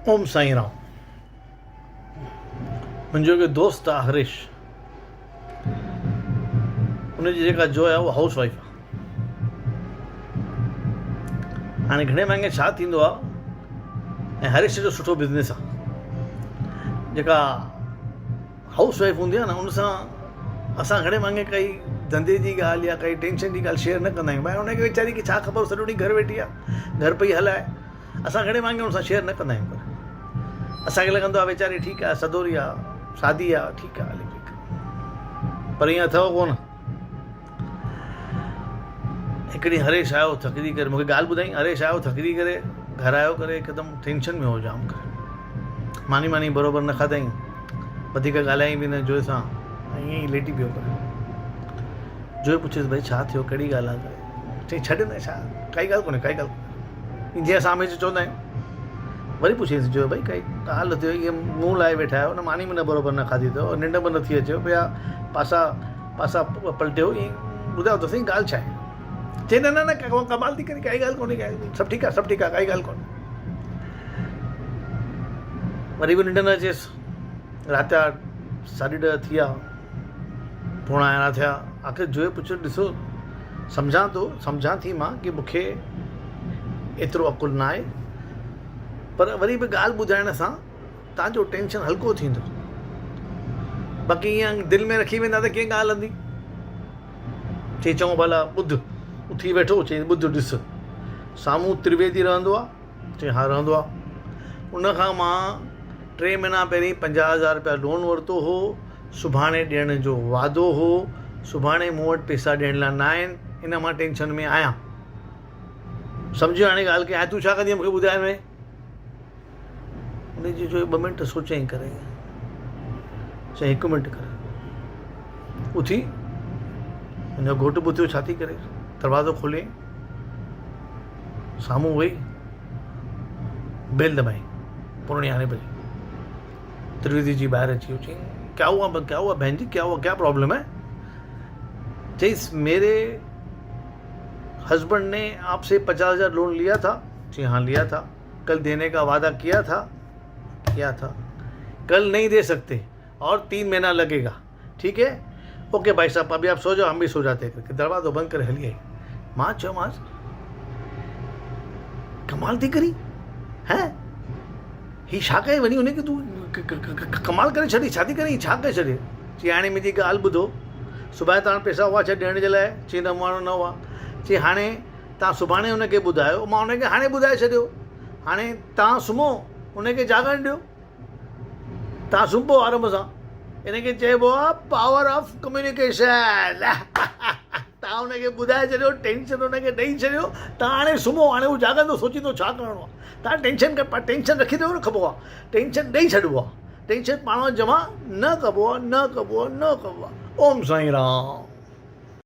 ओम साईं राम। मुंहिंजो हिकु दोस्त आहे हरीश, उनजी जेका जो आहे उहा हाउस वाइफ आहे। हाणे घणे महांगे छा थींदो आहे, ऐं हरीश जो सुठो बिज़नेस आहे। जेका हाउस वाइफ हूंदी आहे न, उन सां असां घणे महांगे काई धंधे जी ॻाल्हि या काई टेंशन जी ॻाल्हि शेयर न कंदा आहियूं। भाई हुनखे वीचारी खे छा ख़बर, सॼो ॾींहुं घरु वेठी आहे, घर पई हलाए। असां घणे महांगे हुन सां शेयर न कंदा आहियूं। पर असांखे लॻंदो आहे वीचारी ठीकु आहे, सदोरी आहे, शादी आहे, ठीकु आहे, हले ठीकु आहे। पर ईअं अथव कोन। हिकिड़ी हरेश आयो थकिजी करे, मूंखे ॻाल्हि ॿुधाई। हरेश आयो थकिजी करे, घर आयो करे हिकदमि टेंशन में हो जाम करे। मानी बराबरि न खाधाई, वधीक ॻाल्हाई बि न जोइ सां, ऐं ईअं ई लेटी पियो करे। जोइ पुछियसि भाई छा थियो, कहिड़ी ॻाल्हि आहे करे। चई छॾ न, छा काई ॻाल्हि कोन्हे, काई ॻाल्हि कोन्हे, जीअं असां हमेशह चवंदा आहियूं। वरी पुछियसि जो भाई काई ॻाल्हि थियो, इअं मुंहुं लाइ वेठा आहियो, न मानी बि न बराबरि न खाधी अथव, निंड बि नथी अचेव, ॿिया पासा पलटियो, ईअं ॿुधायो त सही ॻाल्हि छा आहे। चई न कमाल थी करे, काई ॻाल्हि कोन्हे, सभु ठीकु आहे, काई ॻाल्हि कोन्हे। वरी बि निंड न अचेसि। राति जा 10:30 थी विया, 11:30 थिया। आख़िर जोइ पुछियो ॾिसो, सम्झां थी मां कि मूंखे एतिरो अकुल न आहे, पर वरी बि ॻाल्हि ॿुधाइण सां तव्हांजो टेंशन हल्को थींदो। बाक़ी ईअं दिलि में रखी वेंदा त कीअं ॻाल्हि हलंदी। चई चऊं भला ॿुध, उथी वेठो। चई ॿुध ॾिस, साम्हूं त्रिवेदी रहंदो आहे। चई हा रहंदो आहे। उनखां मां 3 महीना पहिरीं 50,000 रुपया लोन वरितो हो। सुभाणे ॾियण जो वादो हो, सुभाणे मूं वटि पैसा ॾियण लाइ न आहिनि। इन मां टेंशन में आहियां। सम्झो हाणे ॻाल्हि खे। हाणे तूं छा कंदीअ, मूंखे ॿुधाए में। उनजी जो 2 मिंट सोचई करे। चई 1 मिंट करे। उथी हुनजो घोटु ॿुधियो छा थी करे, दरवाज़ो खोले, साम्हूं वेही, बेल दबाई। 9:45 बजे त्रिवेदी जी ॿाहिरि अची चई क्या हुआ बहन जी, क्या हुआ, क्या प्रॉब्लम है। चईस मेरे हस्बैंड ने आपसे 50,000 लोन लिया था। जी हाँ लिया था, कल देने का वादा किया था। कल नहीं दे सकते और 3 महीना लगेगा, ठीक है। ओके भाई साहब, अभी आप सो जाओ, हम भी सो जाते हैं करके दरवाज़ो बंद करे हली आई। मां चयोमांसि कमाल थी करी हैं, ही छा कई वञी हुनखे तूं कमाल करे छॾी, छा थी करे, छा करे छॾे। चई हाणे मुंहिंजी ॻाल्हि ॿुधो, सुभाणे तव्हां पैसा हुआ छा ॾियण जे लाइ। चई न माण्हू न हुआ। चई हाणे तव्हां सुभाणे हुनखे ॿुधायो, मां हुनखे हाणे ॿुधाए छॾियो। हाणे तव्हां सुम्हो, हुनखे जाॻण ॾियो, तव्हां सुम्हो आराम सां। इनखे चइबो आहे पावर ऑफ कम्युनिकेशन। तव्हां हुनखे ॿुधाए छॾियो, टेंशन हुनखे ॾेई छॾियो। तव्हां हाणे सुम्हो, हाणे हू जाॻंदो, सोचींदो छा करिणो आहे। तव्हां टेंशन रखी थो रखिबो आहे, टेंशन ॾेई छॾिबो आहे। टेंशन पाण वटि जमा न कबो आहे। ओम साईं राम।